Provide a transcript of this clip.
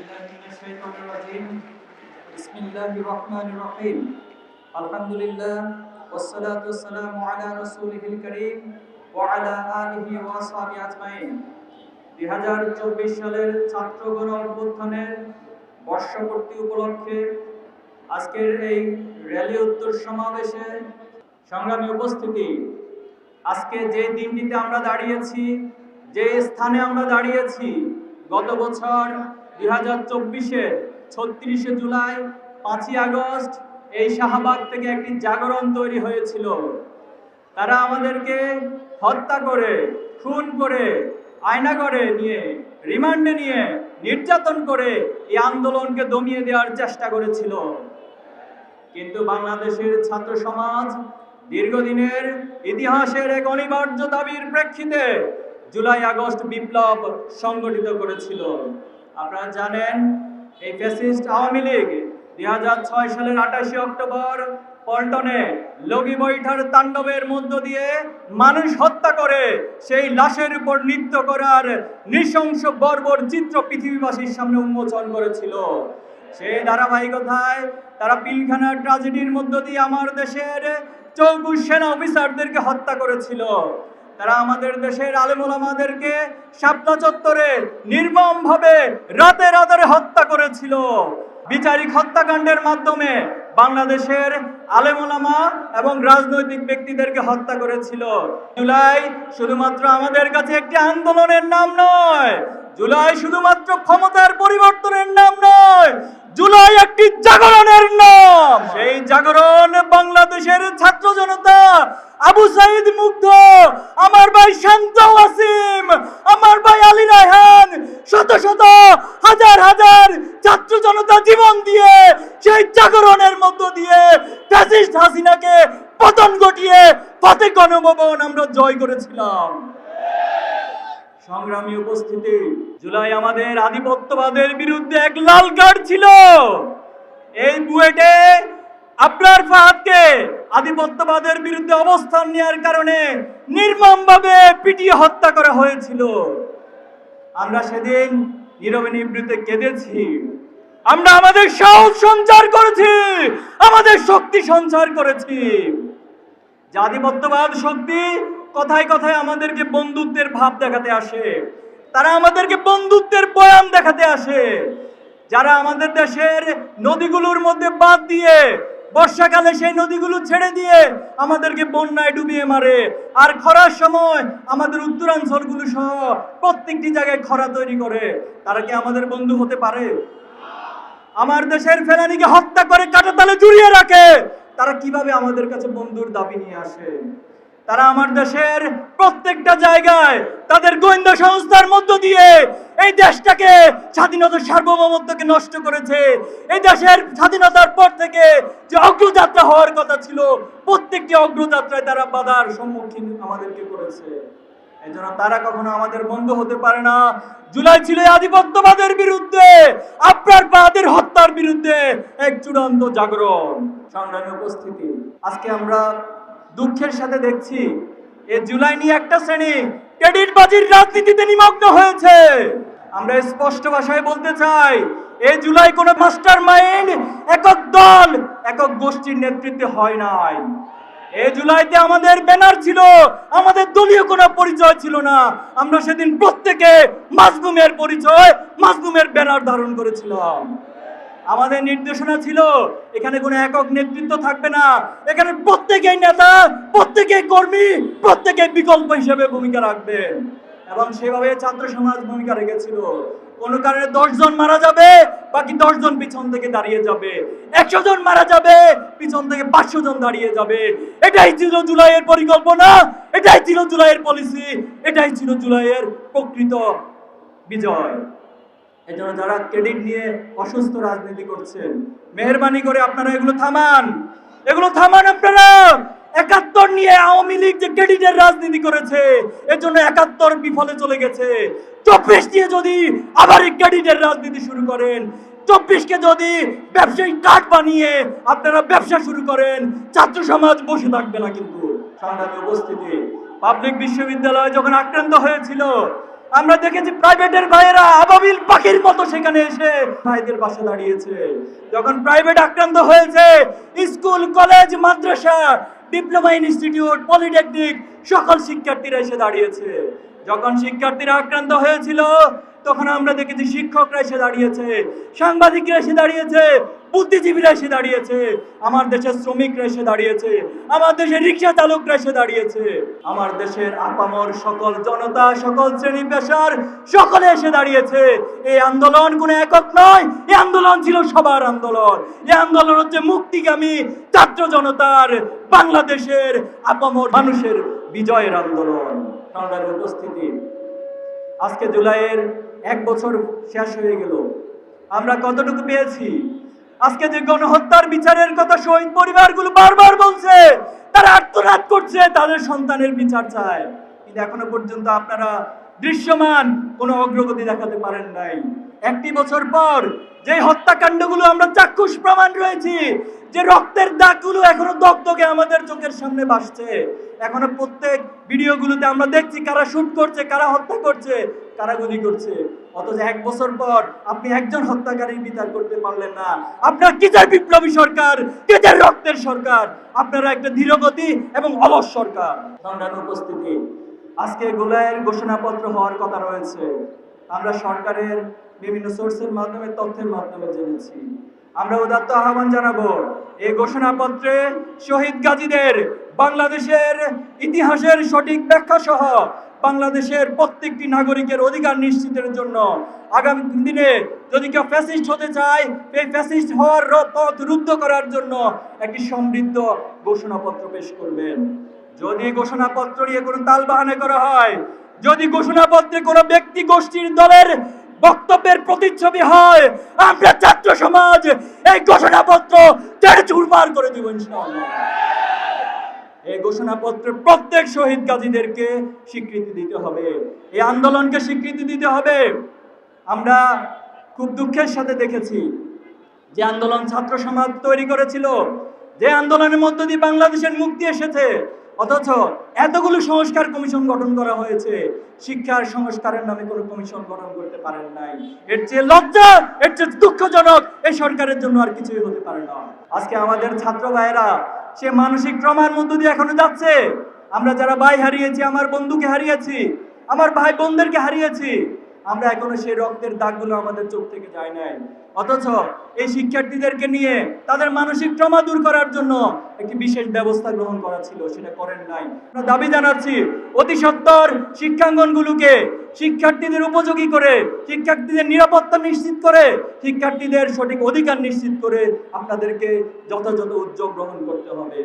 بالله من الشيطان الرجيم بسم الله الرحمن الرحيم الحمد لله والصلاة والسلام على رسوله الكريم وعلى آله وصحبه أجمعين 2024 সালের ছাত্র গণ অভ্যুত্থানের বর্ষপূর্তি উপলক্ষে আজকের এই র্যালি উত্তর সমাবেশে সংগ্রামী উপস্থিতি, আজকে যে দিনটিতে আমরা দাঁড়িয়েছি, যে স্থানে আমরা দাঁড়িয়েছি, গত বছর 2024-এর 36শে জুলাই 5ই আগস্ট এই শাহবাগ থেকে একটি জাগরণ তৈরি হয়েছিল। তারা আমাদেরকে হত্যা করে, খুন করে, আয়নাঘরে নিয়ে, রিমান্ডে নিয়ে, নির্যাতন করে এই আন্দোলনকে দমিয়ে দেওয়ার চেষ্টা করেছিল। কিন্তু বাংলাদেশের ছাত্র সমাজ দীর্ঘদিনের ইতিহাসের এক অনিবার্য দাবির প্রেক্ষিতে জুলাই আগস্ট বিপ্লব সংগঠিত করেছিল। আপনারা জানেন, এই ফ্যাসিস্ট আওয়ামী লীগ 2006 সালের 28শে অক্টোবর পল্টনে লগি বৈঠার তাণ্ডবের মধ্য দিয়ে মানুষ হত্যা করে সেই লাশের উপর নৃত্য করার নৃশংস বর্বর চিত্র পৃথিবীবাসীর সামনে উন্মোচন করেছিল। সেই ধারাবাহিকতায় তারা পিলখানার ট্র্যাজেডির মধ্য দিয়ে আমার দেশের 24 সেনা অফিসারদেরকে হত্যা করেছিল। তারা আমাদের দেশের আলেম ওলামাদেরকে শাপলা চত্বরে নির্মমভাবে রাতে রাতে হত্যা করেছিল। বিচারিক হত্যাকাণ্ডের মাধ্যমে বাংলাদেশের আলেম ওলামা এবং রাজনৈতিক ব্যক্তিদেরকে হত্যা করেছিল। জুলাই শুধুমাত্র আমাদের কাছে একটি আন্দোলনের নাম নয়, জুলাই শুধুমাত্র ক্ষমতার পরিবর্তনের নাম নয়, জুলাই একটি জাগরণের নাম। সেই জাগরণ বাংলাদেশের ছাত্র জনতা, আবু সাইদ মুগ্ধ, আমার ভাই শান্ত ওয়াসিম, আমার ভাই আলী রায়হান, শত শত হাজার হাজার ছাত্র জনতা জীবন দিয়ে সেই জাগরণের মধ্য দিয়ে ফ্যাসিস্ট হাসিনাকে পতন ঘটিয়ে ফতে গণভবন আমরা জয় করেছিলাম। সংগ্রামী উপস্থিতি, জুলাই আমাদের আধিপত্যবাদের বিরুদ্ধে এক লাল কার্ড ছিল। এই বুয়েটে আপনার ফাহাদকে আধিপত্যবাদের বিরুদ্ধে অবস্থান নেওয়ার কারণে নির্মমভাবে পিটিয়ে হত্যা করা হয়েছিল। আমরা সেদিন নীরবে নিবৃতে কেঁদেছি। আমরা আমাদের সাহস সঞ্চার করেছি, আমাদের শক্তি সঞ্চার করেছি। আধিপত্যবাদ শক্তি কথায় কথায় আমাদেরকে বন্ধুত্বের ভাব দেখাতে আসে, তারা আমাদেরকে বন্ধুত্বের বয়ান দেখাতে আসে। যারা আমাদের দেশের নদীগুলোর মধ্যে বাঁধ দিয়ে বর্ষাকালে সেই নদীগুলো ছেড়ে দিয়ে আমাদেরকে বন্যায় ডুবিয়ে মারে, আর খরার সময় আমাদের উত্তরাঞ্চলগুলো সহ প্রত্যেকটি জায়গায় খরা তৈরি করে, তারা কি আমাদের বন্ধু হতে পারে? আমার দেশের ফেলানিকে হত্যা করে কাঁটাতালে জড়িয়ে রাখে, তারা কিভাবে আমাদের কাছে বন্ধুর দাবি নিয়ে আসে? তারা আমার দেশের প্রত্যেকটা জায়গায় তাদের গোয়েন্দা সংস্থার মধ্য দিয়ে এই দেশটাকে, স্বাধীনতার সার্বভৌমত্বকে নষ্ট করেছে। এই দেশের স্বাধীনতার পর থেকে যে অগ্রযাত্রা হওয়ার কথা ছিল, প্রত্যেকটি অগ্রযাত্রায় তারা বাধার সম্মুখীন আমাদেরকে করেছে। এই জন্য তারা কখনো আমাদের বন্ধু হতে পারে না। জুলাই ছিল আধিপত্যবাদের বিরুদ্ধে, আপনার বাদের হত্যার বিরুদ্ধে এক চূড়ান্ত জাগরণ। সংগ্রামী উপস্থিতি, আজকে আমরা দুঃখের সাথে দেখছি এই জুলাই নিয়ে একটা শ্রেণী ক্রেডিটবাজির রাজনীতিতে নিমগ্ন হয়েছে। আমরা স্পষ্ট ভাষায় বলতে চাই, এই জুলাই কোনো মাস্টার মাইন্ড, একক দল, একক গোষ্ঠীর নেতৃত্বে হয় নাই। এই জুলাইতে আমাদের ব্যানার ছিল, আমাদের দলীয় কোনো পরিচয় ছিল না। আমরা সেদিন প্রত্যেকে মাজলুমের পরিচয়, মাজলুমের ব্যানার ধারণ করেছিলাম। আমাদের নির্দেশনা ছিল, এখানে কোনো একক নেতৃত্ব থাকবে না, এখানে প্রত্যেকেই নেতা, প্রত্যেকেই কর্মী, প্রত্যেকেই বিকল্প হিসেবে ভূমিকা রাখবেন। এবং সেভাবে ছাত্র সমাজ ভূমিকা রেখেছিল। কোনো কারণে 10 জন মারা যাবে, বাকি 10 জন পিছন থেকে দাঁড়িয়ে যাবে। 100 জন মারা যাবে, পিছন থেকে 500 জন দাঁড়িয়ে যাবে। এটাই ছিল জুলাইয়ের পরিকল্পনা, এটাই ছিল জুলাইয়ের পলিসি, এটাই ছিল জুলাইয়ের প্রকৃত বিজয়। এজন্য যারা ক্রেডিট নিয়ে অসুস্থ রাজনীতি করছেন, মেহেরবানি করে আপনারা এগুলো থামান, এগুলো থামান। আপনারা 71 নিয়ে আওয়ামী লীগ যে ক্রেডিটের রাজনীতি করেছে, এর জন্য 71 বিফলে চলে গেছে। 24 নিয়ে যদি আবার এই ক্রেডিটের রাজনীতি শুরু করেন, 24কে যদি ব্যবসায়িক কার্ড বানিয়ে আপনারা ব্যবসা শুরু করেন, ছাত্র সমাজ বসে থাকবে না। কিন্তু সংগ্রামী উপস্থিতি, পাবলিক বিশ্ববিদ্যালয় যখন আক্রান্ত হয়েছিল, আমরা দেখেছি প্রাইভেটের ভাইয়েরা আবাবিল পাখির মতো সেখানে এসে ভাইদের পাশে দাঁড়িয়েছে। যখন প্রাইভেট আক্রান্ত হয়েছে, স্কুল কলেজ মাদ্রাসা ডিপ্লোমা ইনস্টিটিউট পলিটেকনিক সকল শিক্ষার্থীরা এসে দাঁড়িয়েছে। যখন শিক্ষার্থীরা আক্রান্ত হয়েছিল তখন আমরা দেখেছি শিক্ষকরা এসে দাঁড়িয়েছে, সাংবাদিকরা এসে দাঁড়িয়েছে, বুদ্ধিজীবীরা এসে দাঁড়িয়েছে, আমার দেশের শ্রমিকরা এসে দাঁড়িয়েছে, আমার দেশের রিক্সা চালকরা এসে দাঁড়িয়েছে, আমার দেশের আপামর সকল জনতা, সকল শ্রেণী পেশার সকলে এসে দাঁড়িয়েছে। এই আন্দোলন কোনো একক নয়, এই আন্দোলন ছিল সবার আন্দোলন। এই আন্দোলন হচ্ছে মুক্তিগামী ছাত্র জনতার, বাংলাদেশের আপামর মানুষের বিজয়ের আন্দোলন। সংগ্রামী উপস্থিতি, আজকে জুলাইয়ের 1 বছর শেষ হয়ে গেল। আমরা কতটুকু পেয়েছি? আজকে যে গণহত্যার বিচারের কথা শহীদ পরিবারগুলো বারবার বলছে, তারা আর্তনাদ করছে, তাদের সন্তানের বিচার চায়, কিন্তু এখনো পর্যন্ত আপনারা দৃশ্যমান কোনো অগ্রগতি দেখাতে পারেন নাই। 1 বছর পর যে হত্যাকাণ্ডগুলো আমরা চাক্ষুষ প্রমাণ রয়েছি, যে রক্তের দাগগুলো এখনো দগদগে আমাদের চোখের সামনে ভাসছে, এখনো প্রত্যেক ভিডিওগুলোতে আমরা দেখছি কারা শুট করছে, কারা হত্যা করছে, কারা গুলি করছে। অথচ 1 বছর পর আপনি একজন হত্যাকারীর বিচার করতে পারলেন না। আপনার কিসের বিপ্লবী সরকার, কিসের রক্তের সরকার? আপনারা একটা ধীরগতি এবং অলস সরকার। সংগ্রামী উপস্থিতি, আজকে জুলাইয়ের ঘোষণাপত্র হওয়ার কথা রয়েছে। আমরা সরকারের বিভিন্ন সোর্সের মাধ্যমে, তথ্যের মাধ্যমে জেনেছি। আমরা উদাত্ত আহ্বান জানাবো, এই ঘোষণাপত্রে শহীদ গাজীদের বাংলাদেশের ইতিহাসের সঠিক ব্যাখ্যা সহ বাংলাদেশের প্রত্যেকটি নাগরিকের অধিকার নিশ্চিতের জন্য আগামী দিনে যদি কেউ ফ্যাসিস্ট হতে চায়, এই ফ্যাসিস্ট হওয়ার পথ রুদ্ধ করার জন্য একটি সমৃদ্ধ ঘোষণাপত্র পেশ করবেন। যদি ঘোষণাপত্র নিয়ে কোনো তালবাহানা করা হয়, যদি ঘোষণাপত্রে কোনো ব্যক্তি গোষ্ঠীর দলের বক্তব্যের প্রতিচ্ছবি হয়, আমরা ছাত্র সমাজ এই ঘোষণাপত্র টেনে চুরমার করে দিব ইনশাআল্লাহ। এই ঘোষণাপত্রে প্রত্যেক শহীদ গাজীদেরকে স্বীকৃতি দিতে হবে, এই আন্দোলনকে স্বীকৃতি দিতে হবে। আমরা খুব দুঃখের সাথে দেখেছি যে আন্দোলন ছাত্র সমাজ তৈরি করেছিল, যে আন্দোলনের মধ্য দিয়ে বাংলাদেশের মুক্তি এসেছে, অথচ এতগুলো সংস্কার কমিশন গঠন করা হয়েছে, শিক্ষার সংস্কারের নামে কোনো কমিশন গঠন করতে পারেন নাই। এর চেয়ে লজ্জা, এর চেয়ে দুঃখজনক এই সরকারের জন্য আর কিছুই হতে পারে না। আজকে আমাদের ছাত্র ভাইয়েরা সে মানসিক ট্রমার মধ্য দিয়ে এখনো যাচ্ছে। আমরা যারা ভাই হারিয়েছি, আমার বন্ধুকে হারিয়েছি, আমার ভাই বোনদেরকে হারিয়েছি, আমরা এখনো সেই রক্তের দাগগুলো আমাদের চোখ থেকে যায় নাই। অথচ এই শিক্ষার্থীদেরকে নিয়ে তাদের মানসিক ট্রমা দূর করার জন্য একটি বিশেষ ব্যবস্থা গ্রহণ করা ছিল, সেটা করেন নাই। আমরা দাবি জানাচ্ছি, অতি সত্বর শিক্ষাঙ্গনগুলোকে শিক্ষার্থীদের উপযোগী করে, শিক্ষার্থীদের নিরাপত্তা নিশ্চিত করে, শিক্ষার্থীদের সঠিক অধিকার নিশ্চিত করে আপনাদেরকে যথাযথ উদ্যোগ গ্রহণ করতে হবে।